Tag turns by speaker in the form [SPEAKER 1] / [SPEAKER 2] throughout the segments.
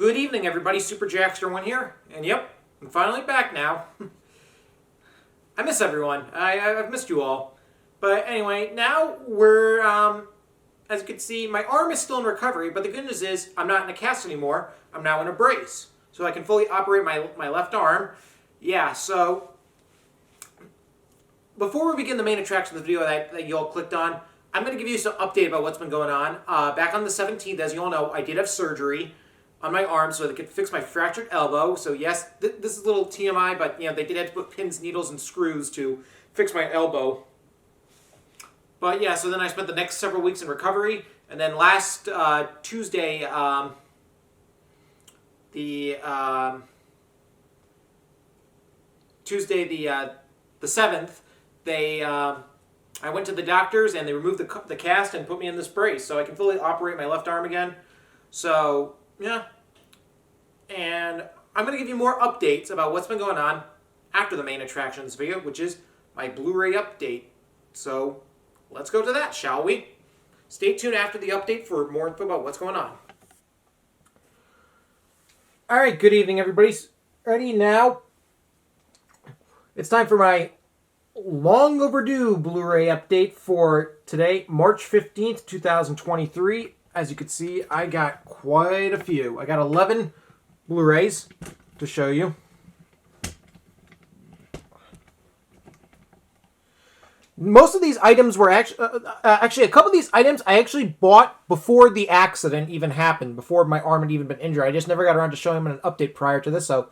[SPEAKER 1] Good evening, everybody. Super Jackster1 here. And yep, I'm finally back now. I miss everyone. I've missed you all. But anyway, now we're, as you can see, my arm is still in recovery, but the good news is I'm not in a cast anymore. I'm now in a brace. So I can fully operate my left arm. Yeah, so before we begin the main attraction of the video that you all clicked on, I'm going to give you some update about what's been going on. Back on the 17th, as you all know, I did have surgery on my arm so they could fix my fractured elbow. So yes, this is a little TMI, but you know, they did have to put pins, needles, and screws to fix my elbow. But yeah, so then I spent the next several weeks in recovery, and then last Tuesday, the 7th, I went to the doctors and they removed the cast and put me in this brace, so I can fully operate my left arm again. So yeah, and I'm going to give you more updates about what's been going on after the main attractions video, which is my Blu Ray update. So let's go to that, shall we? Stay tuned after the update for more info about what's going on. Alright, good evening everybody. Ready now? It's time for my long overdue Blu Ray update for today, March 15th, 2023. As you can see, I got quite a few. I got 11 Blu Rays to show you. Most of these items were actually a couple of these items I actually bought before the accident even happened, before my arm had even been injured. I just never got around to showing them in an update prior to this, so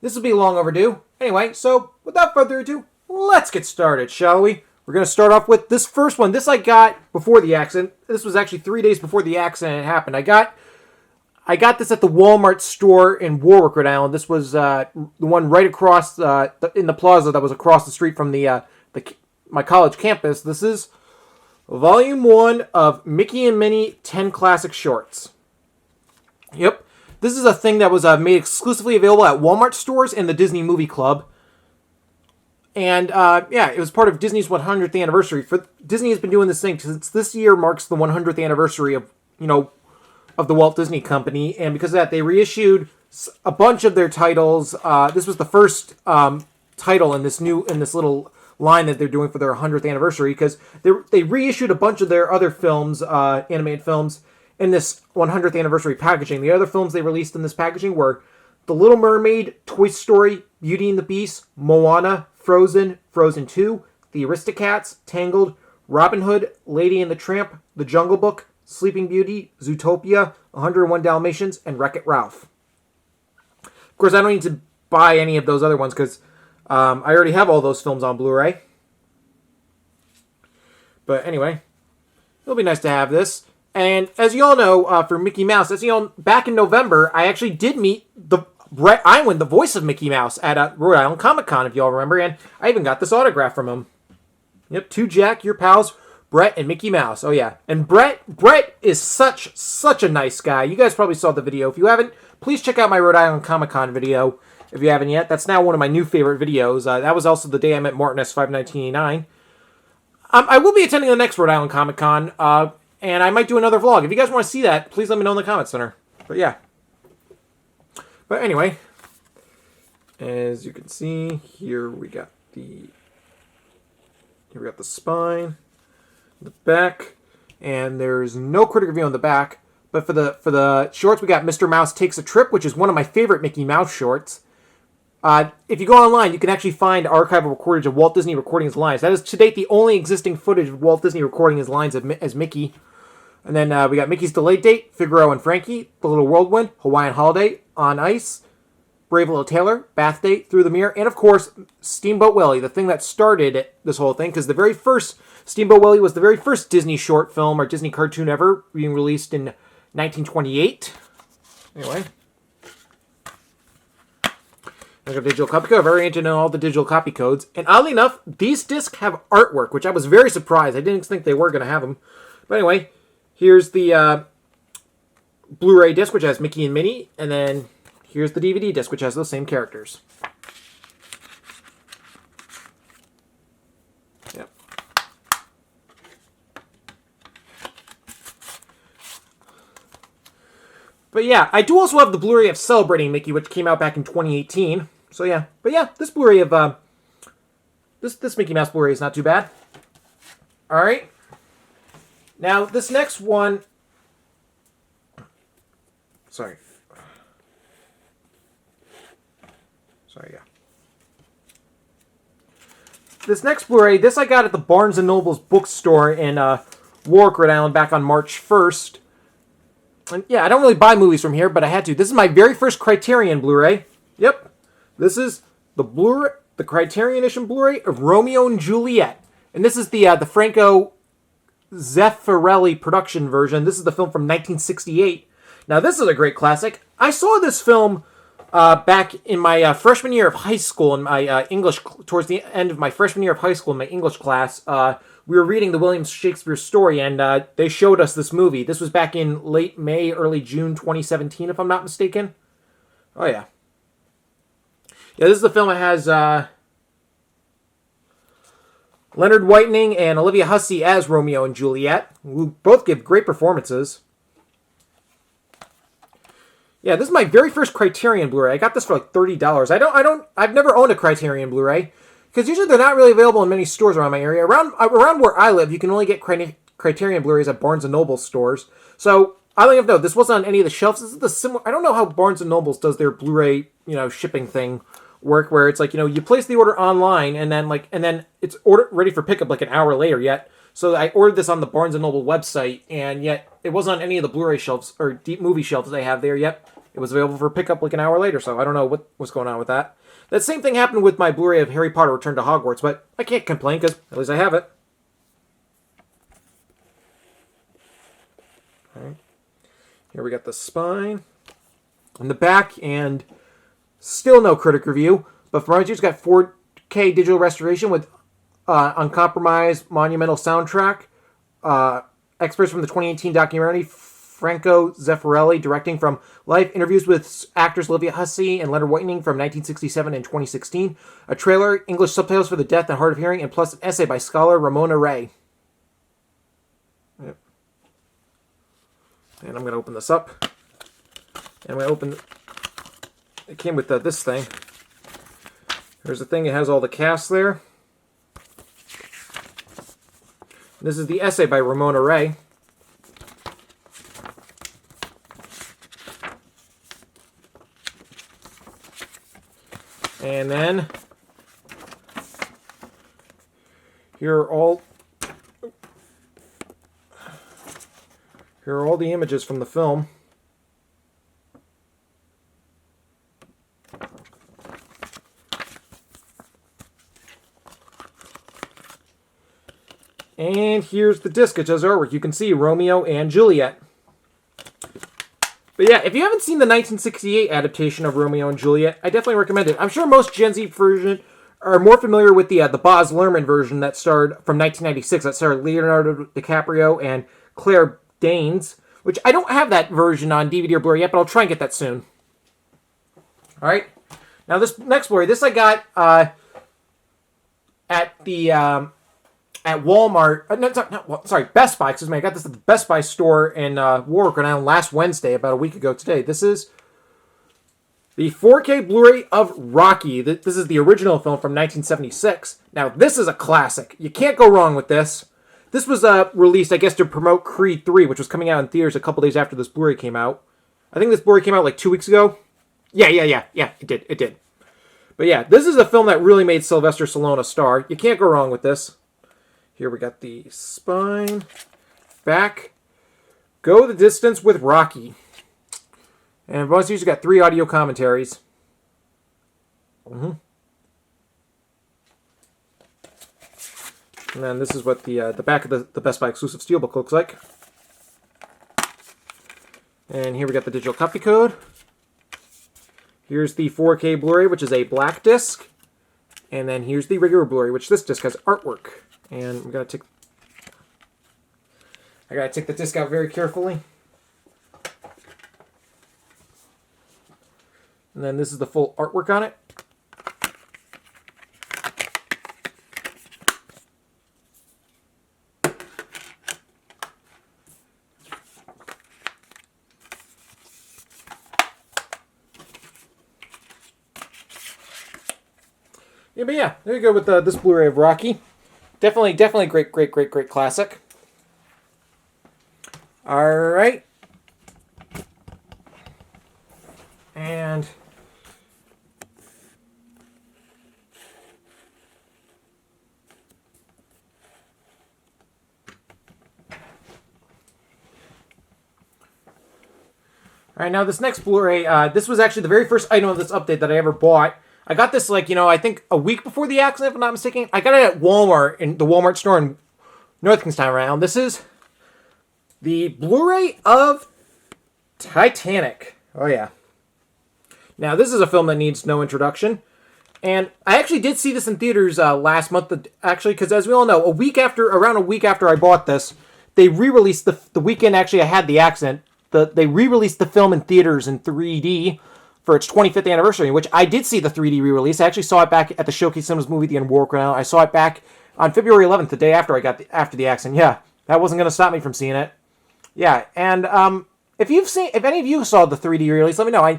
[SPEAKER 1] this will be long overdue. Anyway, so without further ado, let's get started, shall we? We're going to start off with this first one. This I got before the accident. This was actually 3 days before the accident happened. I got this at the Walmart store in Warwick, Rhode Island. This was the one right across in the plaza that was across the street from my college campus. This is Volume 1 of Mickey and Minnie 10 Classic Shorts. Yep. This is a thing that was made exclusively available at Walmart stores and the Disney Movie Club. And yeah, it was part of Disney's 100th anniversary. Disney has been doing this thing since this year marks the 100th anniversary of the Walt Disney Company, and because of that, they reissued a bunch of their titles. This was the first title in this little line that they're doing for their 100th anniversary, because they reissued a bunch of their other films, animated films, in this 100th anniversary packaging. The other films they released in this packaging were The Little Mermaid, Toy Story, Beauty and the Beast, Moana, Frozen, Frozen 2, The Aristocats, Tangled, Robin Hood, Lady and the Tramp, The Jungle Book, Sleeping Beauty, Zootopia, 101 Dalmatians, and Wreck-It Ralph. Of course, I don't need to buy any of those other ones because I already have all those films on Blu-ray. But anyway, it'll be nice to have this. And as you all know, for Mickey Mouse, as you know, back in November, I actually did meet Brett Iwan, the voice of Mickey Mouse, at Rhode Island Comic Con, if you all remember, and I even got this autograph from him. Yep, to Jack, your pals, Brett and Mickey Mouse. Oh yeah, and Brett is such a nice guy. You guys probably saw the video. If you haven't, please check out my Rhode Island Comic Con video. If you haven't yet, that's now one of my new favorite videos. That was also the day I met Martin S5 1989. I will be attending the next Rhode Island Comic Con, and I might do another vlog. If you guys want to see that, please let me know in the comment center. But yeah. But anyway, as you can see, here we got the spine, the back, and there's no critic review on the back. But for the shorts, we got Mr. Mouse Takes a Trip, which is one of my favorite Mickey Mouse shorts. If you go online, you can actually find archival recordings of Walt Disney recording his lines. That is to date the only existing footage of Walt Disney recording his lines as Mickey. And then we got Mickey's Delayed Date, Figaro and Frankie, The Little Whirlwind, Hawaiian Holiday, On Ice, Brave Little Tailor, Bath Date, Through the Mirror, and of course, Steamboat Willie, the thing that started this whole thing, because the very first Steamboat Willie was the very first Disney short film or Disney cartoon ever, being released in 1928. Anyway. I got a digital copy code. I'm very interested in all the digital copy codes. And oddly enough, these discs have artwork, which I was very surprised. I didn't think they were going to have them. But anyway, here's the Blu-ray disc, which has Mickey and Minnie, and then here's the DVD disc, which has those same characters. Yep. But yeah, I do also have the Blu-ray of Celebrating Mickey, which came out back in 2018. So yeah, but yeah, this Blu-ray of this Mickey Mouse Blu-ray is not too bad. All right. Now this next one. Sorry, yeah. This next Blu-ray, this I got at the Barnes & Noble's bookstore in Warwick, Rhode Island, back on March 1st. And yeah, I don't really buy movies from here, but I had to. This is my very first Criterion Blu-ray. Yep. This is the Criterion Edition Blu-ray of Romeo and Juliet. And this is the Franco Zeffirelli production version. This is the film from 1968. Now, this is a great classic. I saw this film back in my freshman year of high school in my English, towards the end of my freshman year of high school in my English class. We were reading the William Shakespeare story, and they showed us this movie. This was back in late May, early June 2017, if I'm not mistaken. Oh, yeah. Yeah, this is the film that has Leonard Whiting and Olivia Hussey as Romeo and Juliet, who both give great performances. Yeah, this is my very first Criterion Blu-ray. I got this for like $30. I've never owned a Criterion Blu-ray, because usually they're not really available in many stores around my area. Around where I live, you can only get Criterion Blu-rays at Barnes & Noble stores. So, I don't even know, this wasn't on any of the shelves. This is the similar, I don't know how Barnes & Noble's does their Blu-ray, shipping thing work, where it's like, you place the order online, and then it's ready for pickup like an hour later yet. So I ordered this on the Barnes & Noble website, and yet it wasn't on any of the Blu-ray shelves or deep movie shelves they have there yet. It was available for pickup like an hour later, so I don't know what's going on with that. That same thing happened with my Blu-ray of Harry Potter Return to Hogwarts, but I can't complain because at least I have it. All right. Here we got the spine and the back, and still no critic review, but for it's got 4K digital restoration with uncompromised monumental soundtrack. Experts from the 2018 documentary Franco Zeffirelli directing from life, interviews with actors Olivia Hussey and Leonard Whiting from 1967 and 2016, a trailer, English subtitles for the deaf and hard of hearing, and plus an essay by scholar Ramona Ray. Yep. And I'm going to open this up. And I'm going to open... It came with this thing. There's the thing, it has all the cast there. This is the essay by Ramona Ray. And then here are all the images from the film. And here's the disc. It does artwork. You can see Romeo and Juliet. But yeah, if you haven't seen the 1968 adaptation of Romeo and Juliet, I definitely recommend it. I'm sure most Gen Z version are more familiar with the Baz Luhrmann version that starred from 1996, that starred Leonardo DiCaprio and Claire Danes, which I don't have that version on DVD or Blu-ray yet, but I'll try and get that soon. All right. Now this next Blu-ray, this I got at Walmart, Best Buy, excuse me. I got this at the Best Buy store in Warwick, Rhode Island last Wednesday, about a week ago today. This is the 4K Blu-ray of Rocky. This is the original film from 1976. Now, this is a classic. You can't go wrong with this. This was released, I guess, to promote Creed 3, which was coming out in theaters a couple days after this Blu-ray came out. I think this Blu-ray came out like 2 weeks ago. Yeah, it did. But yeah, this is a film that really made Sylvester Stallone a star. You can't go wrong with this. Here we got the spine, back, go the distance with Rocky. And bonus user got 3 audio commentaries. And then this is what the back of the Best Buy exclusive steelbook looks like. And here we got the digital copy code. Here's the 4K Blu-ray, which is a black disc. And then here's the regular Blu-ray, which this disc has artwork. And I gotta take the disc out very carefully. And then this is the full artwork on it. Yeah, but yeah, there you go with this Blu-ray of Rocky. Definitely great classic. All right. And all right, now this next Blu-ray, this was actually the very first item of this update that I ever bought. I got this, like, I think a week before the accident, if I'm not mistaken. I got it at Walmart, in the Walmart store in North Kingstown around. This is the Blu-ray of Titanic. Oh, yeah. Now, this is a film that needs no introduction. And I actually did see this in theaters last month, actually, because as we all know, around a week after I bought this, they re-released the weekend actually I had the accident. They re-released the film in theaters in 3D for its 25th anniversary, which I did see the 3D re-release. I actually saw it back at the Showcase Cinemas movie theater in War Ground. I saw it back on February 11th, the day after after the accident. Yeah, that wasn't going to stop me from seeing it. Yeah, and if any of you saw the 3D re-release, let me know.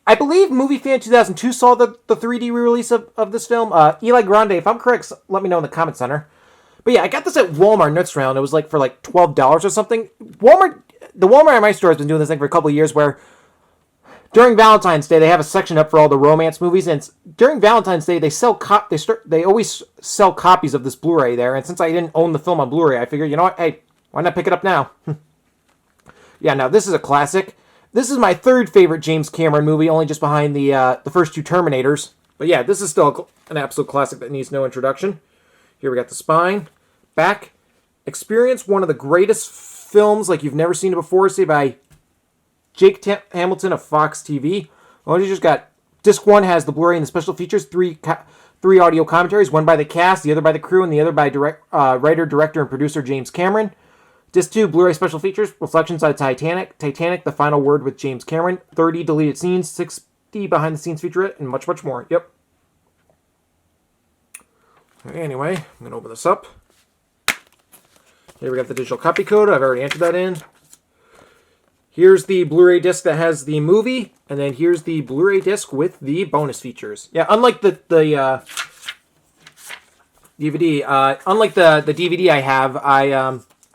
[SPEAKER 1] I believe Movie Fan 2002 saw the 3D re-release of this film. Eli Grande, if I'm correct, let me know in the comment center. But yeah, I got this at Walmart Nutsround. It was for $12 or something. The Walmart at my store has been doing this thing for a couple of years where during Valentine's Day they have a section up for all the romance movies, and during Valentine's Day they always sell copies of this Blu-ray there. And since I didn't own the film on Blu-ray, I figured, you know what, hey, why not pick it up now? Yeah, now this is a classic. This is my third favorite James Cameron movie, only just behind the first two Terminators. But yeah, this is still an absolute classic that needs no introduction. Here we got the spine, back. Experience one of the greatest films like you've never seen it before, say by Jake Hamilton of Fox TV. Well, you just got disc 1 has the Blu-ray and the special features, three audio commentaries, one by the cast, the other by the crew, and the other by writer, director, and producer James Cameron. Disc 2, Blu-ray special features, reflections on Titanic, The Final Word with James Cameron, 30 deleted scenes, 60 behind-the-scenes featurette, and much, much more. Yep. Anyway, I'm going to open this up. Here we got the digital copy code. I've already entered that in. Here's the Blu-ray disc that has the movie, and then here's the Blu-ray disc with the bonus features. Yeah, unlike the DVD, unlike the DVD I have,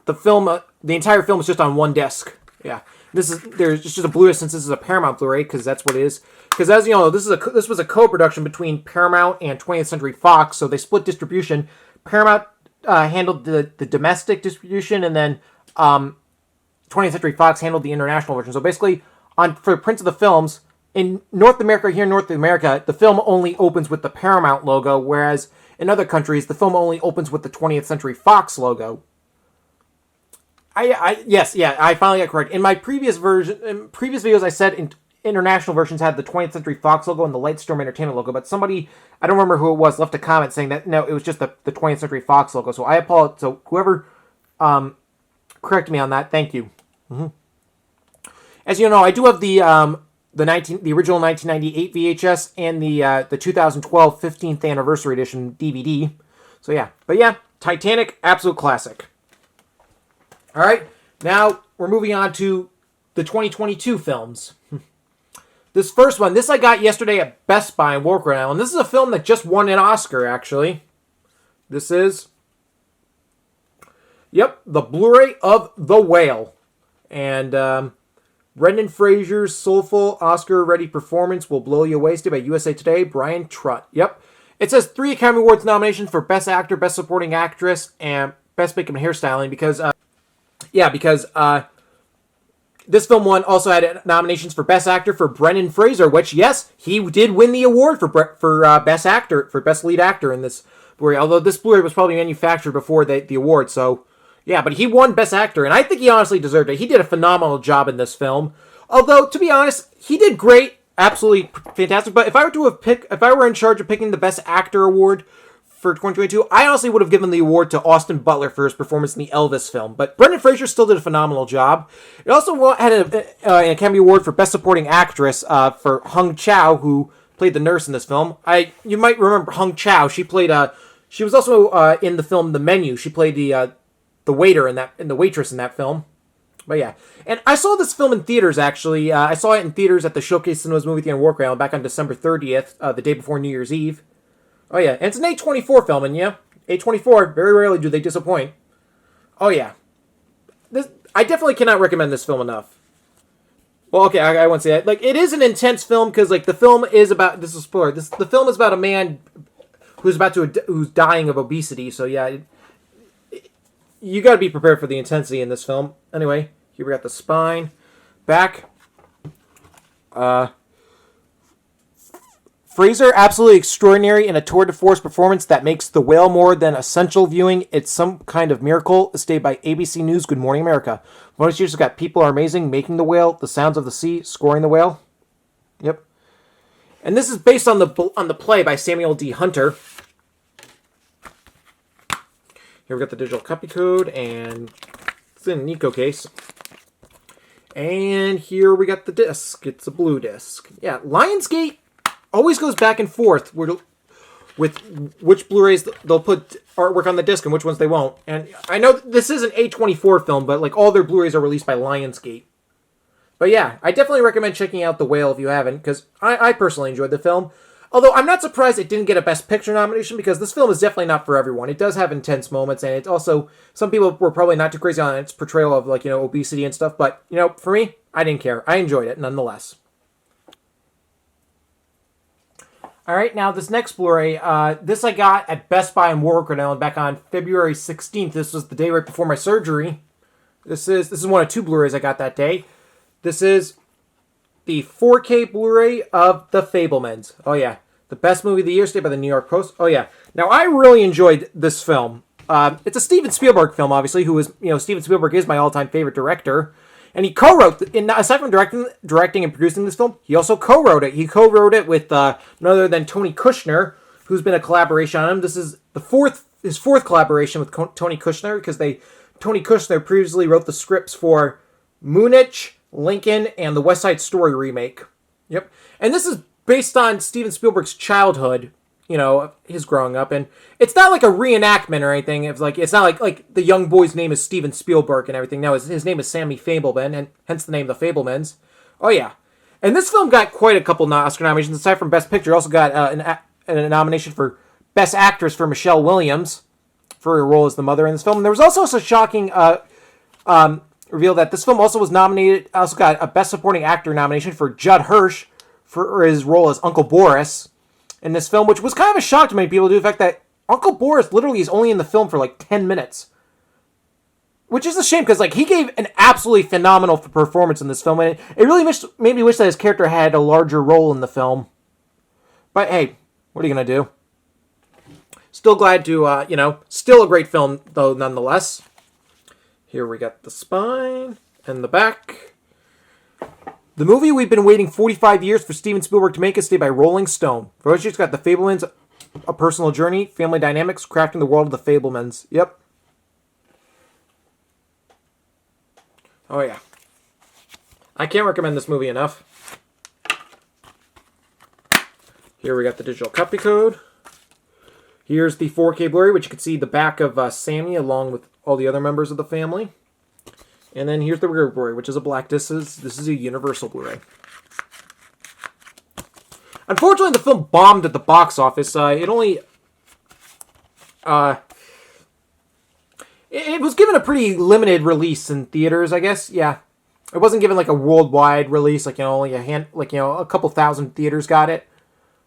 [SPEAKER 1] the entire film is just on one disc. Yeah, there's just a Blu-ray since this is a Paramount Blu-ray, because that's what it is. Because as you know, this was a co-production between Paramount and 20th Century Fox, so they split distribution. Paramount handled the domestic distribution, and then 20th Century Fox handled the international version. So basically, for prints of the films in North America, the film only opens with the Paramount logo, whereas in other countries, the film only opens with the 20th Century Fox logo. I finally got correct. In my previous videos, I said international versions had the 20th Century Fox logo and the Lightstorm Entertainment logo, but somebody, I don't remember who it was, left a comment saying that, no, it was just the 20th Century Fox logo. So I apologize. So whoever corrected me on that, thank you. Mm-hmm. As you know, I do have the original 1998 VHS and the 2012 15th Anniversary Edition DVD. So yeah. But yeah, Titanic, absolute classic. All right, now we're moving on to the 2022 films. This first one, this I got yesterday at Best Buy in Walker Island. This is a film that just won an Oscar, actually. This is, the Blu-ray of The Whale. And Brendan Fraser's soulful Oscar-ready performance will blow you away. Stayed by USA Today, Brian Trutt. Yep. It says 3 Academy Awards nominations for Best Actor, Best Supporting Actress, and Best Makeup and Hairstyling because this film also had nominations for Best Actor for Brendan Fraser, which, yes, he did win the award for Best Actor, for Best Lead Actor in this Blu-ray, although this Blu-ray was probably manufactured before the award, so, yeah, but he won Best Actor, and I think he honestly deserved it. He did a phenomenal job in this film, although, to be honest, he did great, absolutely fantastic, but if I were in charge of picking the Best Actor award for 2022, I honestly would have given the award to Austin Butler for his performance in the Elvis film. But Brendan Fraser still did a phenomenal job. It also had an Academy Award for Best Supporting Actress for Hung Chow, who played the nurse in this film. You might remember Hung Chow. She was also in the film The Menu. She played the waiter and the waitress in that film. But yeah, and I saw this film in theaters. Actually, I saw it in theaters at the Showcase Cinemas movie theater in Walker Island back on December 30th, the day before New Year's Eve. Oh yeah, and it's an A24 film, and yeah, A24 very rarely do they disappoint. Oh yeah, I definitely cannot recommend this film enough. Well, okay, I won't say that. Like, it is an intense film because, like, the film is about this is spoiler. The film is about a man who's dying of obesity. So yeah, you got to be prepared for the intensity in this film. Anyway, here we got the spine, back. Fraser, absolutely extraordinary in a tour de force performance that makes The Whale more than essential viewing. It's some kind of miracle. Stated by ABC News. Good Morning America. Bonus years got People Are Amazing, Making the Whale, The Sounds of the Sea, Scoring the Whale. Yep. And this is based on the play by Samuel D. Hunter. Here we got the digital copy code, and it's in an eco case. And here we got the disc. It's a blue disc. Yeah, Lionsgate always goes back and forth with which Blu-rays they'll put artwork on the disc and which ones they won't. And I know this is an A24 film, but like all their Blu-rays are released by Lionsgate. But yeah, I definitely recommend checking out The Whale if you haven't, because I personally enjoyed the film. Although I'm not surprised it didn't get a Best Picture nomination, because this film is definitely not for everyone. It does have intense moments, and it's also, some people were probably not too crazy on its portrayal of, like, obesity and stuff. But, for me, I didn't care. I enjoyed it nonetheless. Alright, now this next Blu-ray, this I got at Best Buy in Warwick, Rhode Island back on February 16th. This was the day right before my surgery. This is one of two Blu-rays I got that day. This is the 4K Blu-ray of The Fable Men. Oh yeah, the best movie of the year, stated by the New York Post. Oh yeah. Now I really enjoyed this film. It's a Steven Spielberg film, obviously, who is, Steven Spielberg is my all-time favorite director. And he co-wrote, aside from directing and producing this film, he also co-wrote it. He co-wrote it with none other than Tony Kushner, who's been a collaboration on him. This is his fourth collaboration with Tony Kushner, because Tony Kushner previously wrote the scripts for Moonich, Lincoln, and the West Side Story remake. Yep. And this is based on Steven Spielberg's childhood, his growing up. And it's not like a reenactment or anything. It's not like the young boy's name is Steven Spielberg and everything. No, his name is Sammy Fableman, and hence the name The Fable Men. Oh, yeah. And this film got quite a couple Oscar nominations. Aside from Best Picture, it also got a nomination for Best Actress for Michelle Williams for her role as the mother in this film. And there was also a shocking reveal that this film also was nominated, also got a Best Supporting Actor nomination for Judd Hirsch for his role as Uncle Boris in this film, which was kind of a shock to many people due to the fact that Uncle Boris literally is only in the film for like 10 minutes. Which is a shame, because he gave an absolutely phenomenal performance in this film, and it really made me wish that his character had a larger role in the film. But hey, what are you going to do? Still glad to, still a great film, though, nonetheless. Here we got the spine and the back. The movie we've been waiting 45 years for Steven Spielberg to make is stated by Rolling Stone. First, it's got The Fable Men, A Personal Journey, Family Dynamics, Crafting the World of the Fable Men. Yep. Oh, yeah. I can't recommend this movie enough. Here we got the digital copy code. Here's the 4K Blu-ray, which you can see the back of Sammy along with all the other members of the family. And then here's the rear Blu-ray, which is a black disc. This is a Universal Blu-ray. Unfortunately, the film bombed at the box office. It only... It was given a pretty limited release in theaters, I guess. Yeah. It wasn't given like a worldwide release, only a couple thousand theaters got it.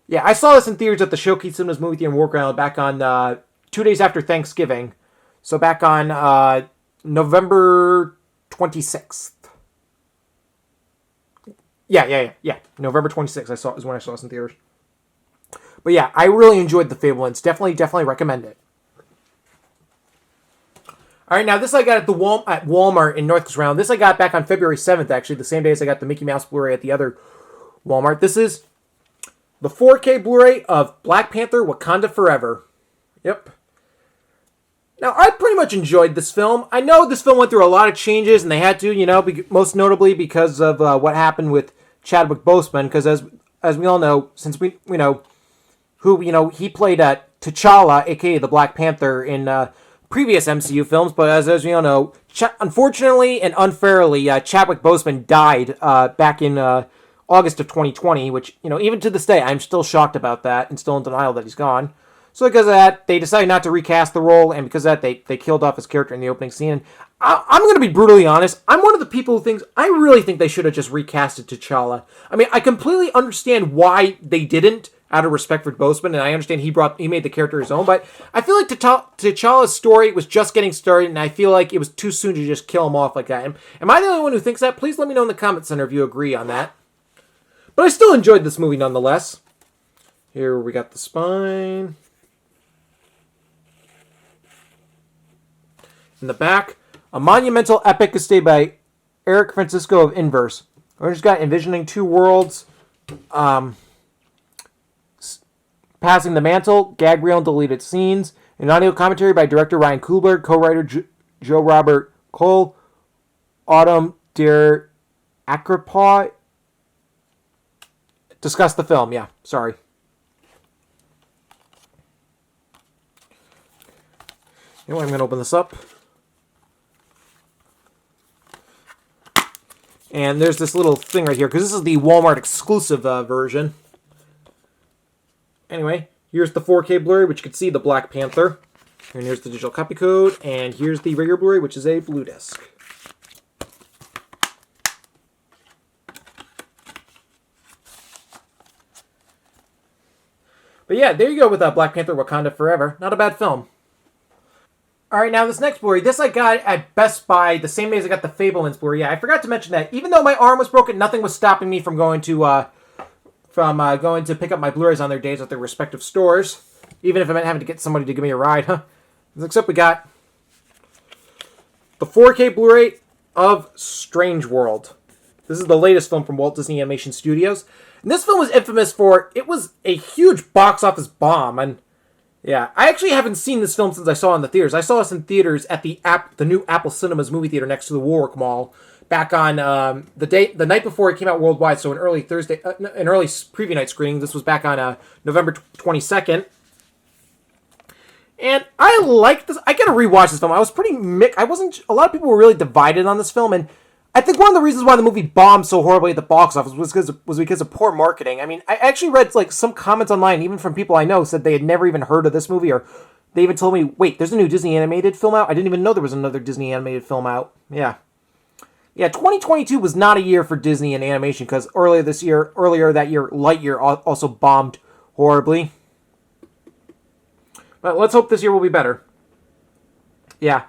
[SPEAKER 1] Yeah, I saw this in theaters at the Showcase Cinemas movie theater in Warground back on 2 days after Thanksgiving. So back on November 26th. Yeah. November 26th is when I saw this in theaters. But yeah, I really enjoyed The Fable Men. Definitely recommend it. Alright, now this I got at Walmart in North Carolina. This I got back on February 7th, actually, the same day as I got the Mickey Mouse Blu-ray at the other Walmart. This is the 4K Blu-ray of Black Panther: Wakanda Forever. Yep. Now, I pretty much enjoyed this film. I know this film went through a lot of changes, and they had to, most notably because of what happened with Chadwick Boseman, because as we all know, since we know who, he played T'Challa, aka the Black Panther, in previous MCU films, but as we all know, unfortunately and unfairly, Chadwick Boseman died back in August of 2020, which, even to this day, I'm still shocked about that and still in denial that he's gone. So because of that, they decided not to recast the role, and because of that, they killed off his character in the opening scene. And I'm going to be brutally honest. I'm one of the people who thinks I really think they should have just recasted T'Challa. I mean, I completely understand why they didn't, out of respect for Boseman, and I understand he made the character his own, but I feel like T'Challa's story was just getting started, and I feel like it was too soon to just kill him off like that. Am I the only one who thinks that? Please let me know in the comment center if you agree on that. But I still enjoyed this movie nonetheless. Here we got the spine. In the back, a monumental epic estate by Eric Francisco of Inverse. We just got Envisioning Two Worlds, Passing the Mantle, gag reel and deleted scenes, an audio commentary by director Ryan Coogler, co-writer Joe Robert Cole, Autumn Der Akrapaw. Discuss the film, yeah, sorry. Anyway, I'm going to open this up. And there's this little thing right here, because this is the Walmart exclusive version. Anyway, here's the 4K Blu-ray, which you can see the Black Panther. And here's the digital copy code. And here's the regular Blu-ray, which is a blue disc. But yeah, there you go with Black Panther Wakanda Forever. Not a bad film. Alright, now this next Blu-ray, this I got at Best Buy the same day as I got the Fable Men Blu-ray. Yeah, I forgot to mention that. Even though my arm was broken, nothing was stopping me from going to pick up my Blu-rays on their days at their respective stores. Even if I meant having to get somebody to give me a ride, huh? Except we got the 4K Blu-ray of Strange World. This is the latest film from Walt Disney Animation Studios. And this film was infamous for, it was a huge box office bomb. And yeah, I actually haven't seen this film since I saw it in the theaters. I saw this in theaters at the new Apple Cinemas movie theater next to the Warwick Mall back on the night before it came out worldwide. So an early preview night screening. This was back on November 22nd. And I liked this. I gotta rewatch this film. I was pretty mixed. A lot of people were really divided on this film, and I think one of the reasons why the movie bombed so horribly at the box office was because of poor marketing. I mean, I actually read like some comments online, even from people I know, said they had never even heard of this movie, or they even told me, wait, there's a new Disney animated film out? I didn't even know there was another Disney animated film out. Yeah, 2022 was not a year for Disney and animation, because earlier that year, Lightyear also bombed horribly. But let's hope this year will be better. Yeah.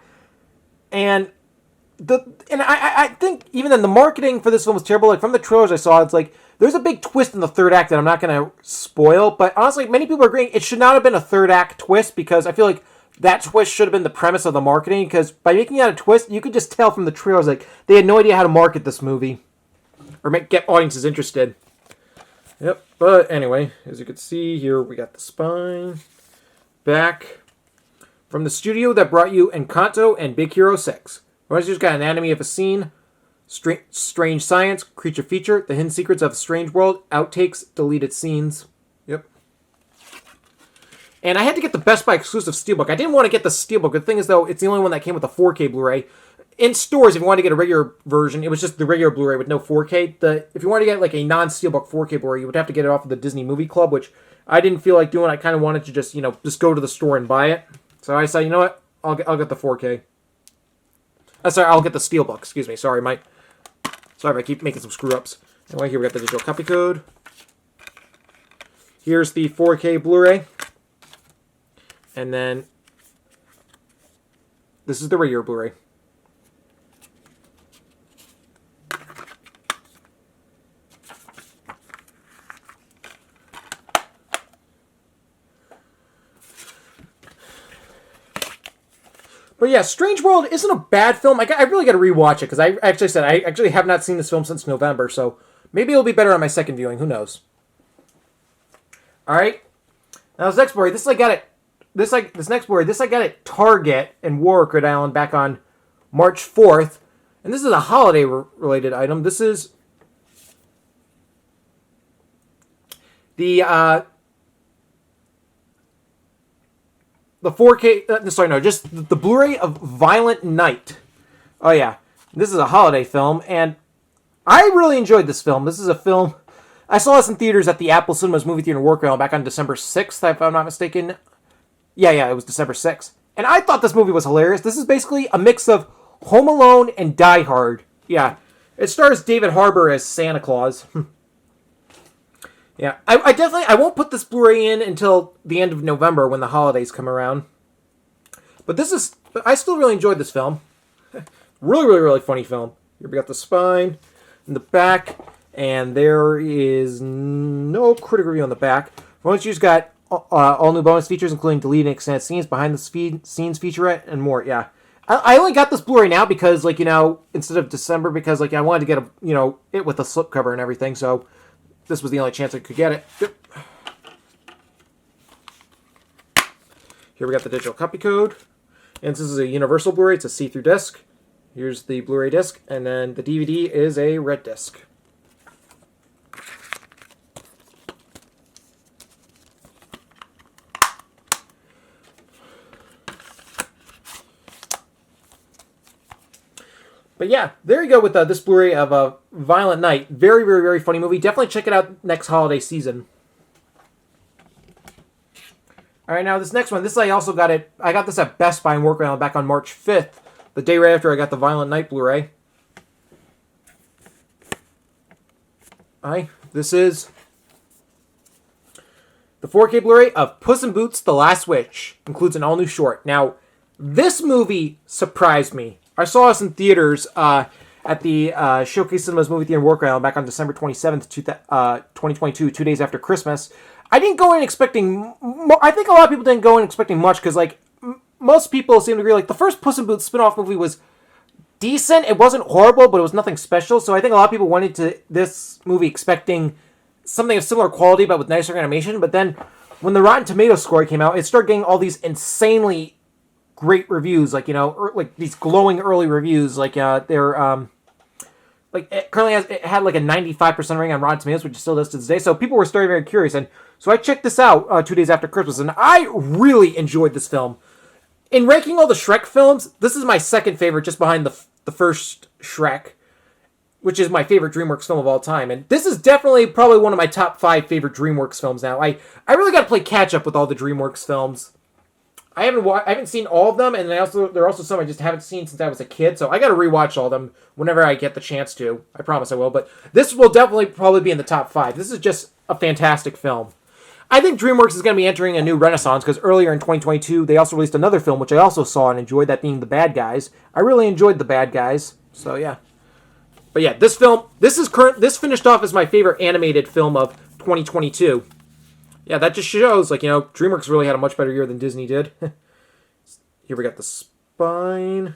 [SPEAKER 1] And I think even then the marketing for this film was terrible. Like from the trailers I saw, it's like there's a big twist in the third act that I'm not going to spoil. But honestly, many people are agreeing it should not have been a third act twist, because I feel like that twist should have been the premise of the marketing. Because by making that a twist, you could just tell from the trailers like they had no idea how to market this movie or get audiences interested. Yep. But anyway, as you can see here, we got the spine. Back from the studio that brought you Encanto and Big Hero 6. We just got Anatomy of a Scene, Strange Science, Creature Feature, The Hidden Secrets of a Strange World, Outtakes, Deleted Scenes. Yep. And I had to get the Best Buy exclusive Steelbook. I didn't want to get the Steelbook. The thing is, though, it's the only one that came with a 4K Blu-ray. In stores, if you wanted to get a regular version, it was just the regular Blu-ray with no 4K. If you wanted to get like a non-Steelbook 4K Blu-ray, you would have to get it off of the Disney Movie Club, which I didn't feel like doing. I kind of wanted to just go to the store and buy it. So I said, you know what? I'll get the 4K. Sorry, I'll get the Steelbook. Excuse me. Sorry if I keep making some screw-ups. Anyway, here we got the digital copy code. Here's the 4K Blu-ray. And then this is the regular Blu-ray. But yeah, Strange World isn't a bad film. I really got to rewatch it, because I actually have not seen this film since November, so maybe it'll be better on my second viewing. Who knows? All right. Now this next Blu-ray, this I got at Target in Warwick, Rhode Island, back on March 4th, and this is a holiday-related item. This is the 4K, just the Blu-ray of Violent Night. Oh yeah, this is a holiday film, and I really enjoyed this film. This is a film, I saw this in theaters at the Apple Cinemas movie theater in Warwick back on December 6th, if I'm not mistaken. Yeah, it was December 6th. And I thought this movie was hilarious. This is basically a mix of Home Alone and Die Hard. Yeah. It stars David Harbour as Santa Claus. Yeah. I definitely, I won't put this Blu-ray in until the end of November when the holidays come around. But I still really enjoyed this film. Really, really, really funny film. Here we got the spine in the back, and there is no critic review on the back. Once you've got all new bonus features, including deleted and extended scenes, behind the scenes featurette, and more. Yeah, I only got this Blu-ray now because, like, instead of December, because, like, I wanted to get it with a slipcover and everything. So this was the only chance I could get it. Yep. Here we got the digital copy code, and this is a universal Blu-ray. It's a see-through disc. Here's the Blu-ray disc, and then the DVD is a red disc. But yeah, there you go with this Blu-ray of Violent Night. Very, very, very funny movie. Definitely check it out next holiday season. All right, now this next one. This I also got it. I got this at Best Buy and Workaround back on March 5th. The day right after I got the Violent Night Blu-ray. Alright, this is the 4K Blu-ray of Puss in Boots: The Last Witch. Includes an all-new short. Now, this movie surprised me. I saw this in theaters at the Showcase Cinemas Movie Theater Workaround back on December 27th, 2022, 2 days after Christmas. I didn't go in expecting... I think a lot of people didn't go in expecting much, because, like, most people seem to agree, like, the first Puss in Boots spin-off movie was decent. It wasn't horrible, but it was nothing special. So I think a lot of people went into this movie expecting something of similar quality, but with nicer animation. But then, when the Rotten Tomatoes score came out, it started getting all these insanely great reviews, like, like these glowing early reviews, like, they're, like, it had like a 95% rating on Rotten Tomatoes, which it still does to this day. So people were starting very curious. And so I checked this out 2 days after Christmas, and I really enjoyed this film. In ranking all the Shrek films, this is my second favorite, just behind the first Shrek, which is my favorite DreamWorks film of all time. And this is definitely probably one of my top 5 favorite DreamWorks films now. I really got to play catch up with all the DreamWorks films. I haven't seen all of them, and there are also some I just haven't seen since I was a kid, so I got to rewatch all of them whenever I get the chance to. I promise I will, but this will definitely probably be in the top 5. This is just a fantastic film. I think DreamWorks is going to be entering a new renaissance, because earlier in 2022, they also released another film, which I also saw and enjoyed, that being The Bad Guys. I really enjoyed The Bad Guys, so yeah. But yeah, this film, this finished off as my favorite animated film of 2022. Yeah, that just shows, like, DreamWorks really had a much better year than Disney did. Here we got the spine.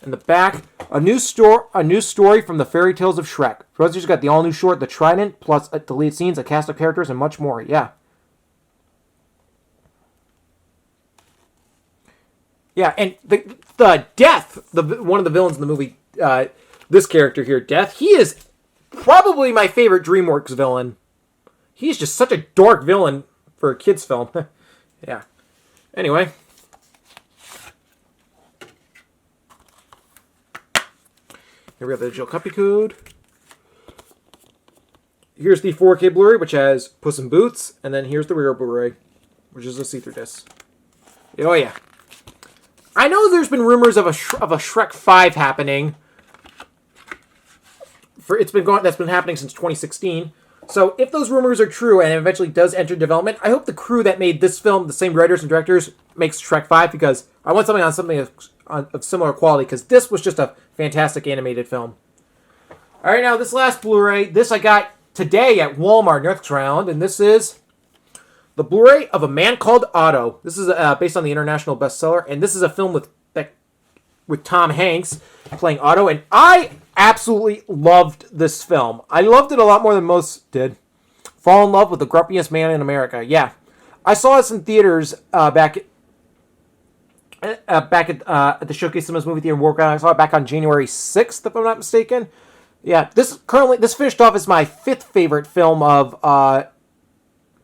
[SPEAKER 1] In the back, a new story from the fairy tales of Shrek. Rosie's got the all-new short, The Trident, plus deleted scenes, a cast of characters, and much more. Yeah. Yeah, and the Death, one of the villains in the movie, this character here, Death, he is probably my favorite DreamWorks villain. He's just such a dark villain for a kid's film. Yeah. Anyway. Here we have the digital copy code. Here's the 4K Blu-ray, which has Puss in Boots. And then here's the rear Blu-ray, which is a see-through disc. Oh, yeah. I know there's been rumors of a Shrek 5 happening. That's been happening since 2016. So if those rumors are true and it eventually does enter development, I hope the crew that made this film, the same writers and directors, makes Shrek 5, because I want something of similar quality, because this was just a fantastic animated film. All right, now this last Blu-ray, this I got today at Walmart, North Carolina, and this is the Blu-ray of A Man Called Otto. This is based on the international bestseller, and this is a film with Tom Hanks playing Otto, and I absolutely loved this film. I loved it a lot more than most did. Fall in love with the grumpiest man in America. Yeah, I saw this in theaters back at the Showcase Cinemas Movie Theater in Workaround. I saw it back on January 6th, if I'm not mistaken. Yeah, this finished off as my 5th favorite film of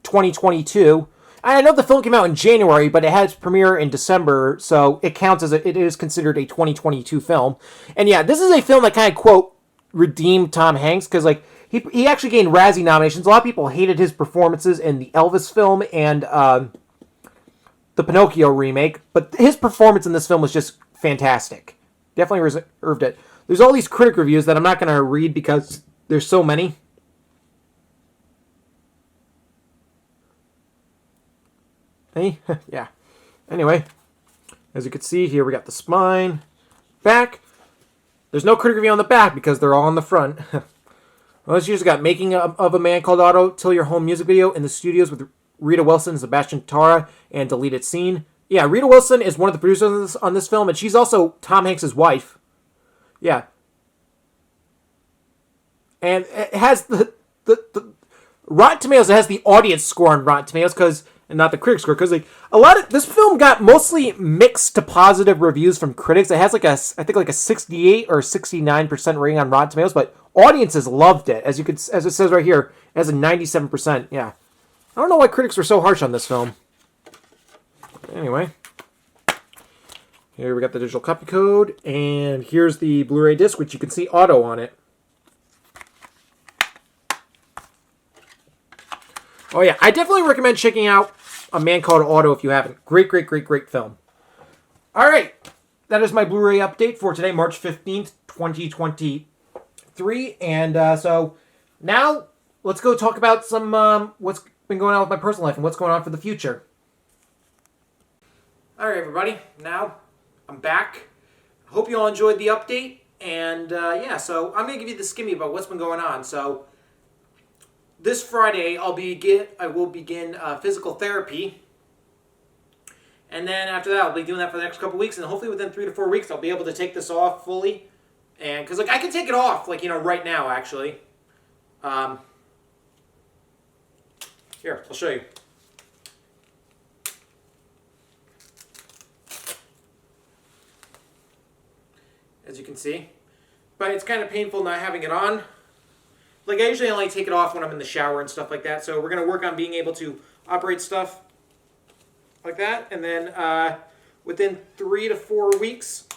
[SPEAKER 1] 2022. I know the film came out in January, but it had its premiere in December, so it counts it is considered a 2022 film. And yeah, this is a film that kind of, quote, redeemed Tom Hanks, because, like, he actually gained Razzie nominations. A lot of people hated his performances in the Elvis film and the Pinocchio remake, but his performance in this film was just fantastic. Definitely reserved it. There's all these critic reviews that I'm not going to read because there's so many. Hey, yeah. Anyway, as you can see here, we got the spine, back. There's no critic review on the back because they're all on the front. Well, this usually got Making of a Man Called Otto, Till Your Home music video in the studios with Rita Wilson, Sebastian Tara, and deleted scene. Yeah, Rita Wilson is one of the producers on this film, and she's also Tom Hanks' wife. Yeah. And it has the Rotten Tomatoes, it has the audience score on Rotten Tomatoes, and not the critic score, because like a lot of this film got mostly mixed to positive reviews from critics. It has I think a 68 or 69% rating on Rotten Tomatoes, but audiences loved it. As it says right here, it has a 97%. Yeah. I don't know why critics were so harsh on this film. Anyway, here we got the digital copy code, and here's the Blu-ray disc, which you can see Otto on it. Oh yeah, I definitely recommend checking out A Man Called Otto if you haven't. Great, great, great, great film. All right, that is my Blu-ray update for today, March 15th, 2023. And so now let's go talk about some what's been going on with my personal life and what's going on for the future. All right, everybody. Now I'm back. Hope you all enjoyed the update. And yeah, so I'm going to give you the skimmy about what's been going on. So this Friday, I will begin physical therapy. And then after that, I'll be doing that for the next couple weeks. And hopefully within 3 to 4 weeks, I'll be able to take this off fully. And because I can take it off, right now, actually. Here, I'll show you. As you can see. But it's kind of painful not having it on. I usually only take it off when I'm in the shower and stuff like that. So we're going to work on being able to operate stuff like that. And then within 3 to 4 weeks,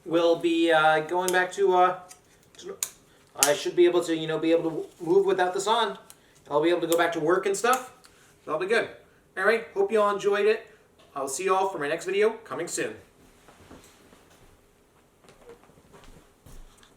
[SPEAKER 1] we'll be going back to... I should be able to, be able to move without this on. I'll be able to go back to work and stuff. That'll be good. All right. Hope you all enjoyed it. I'll see you all for my next video coming soon.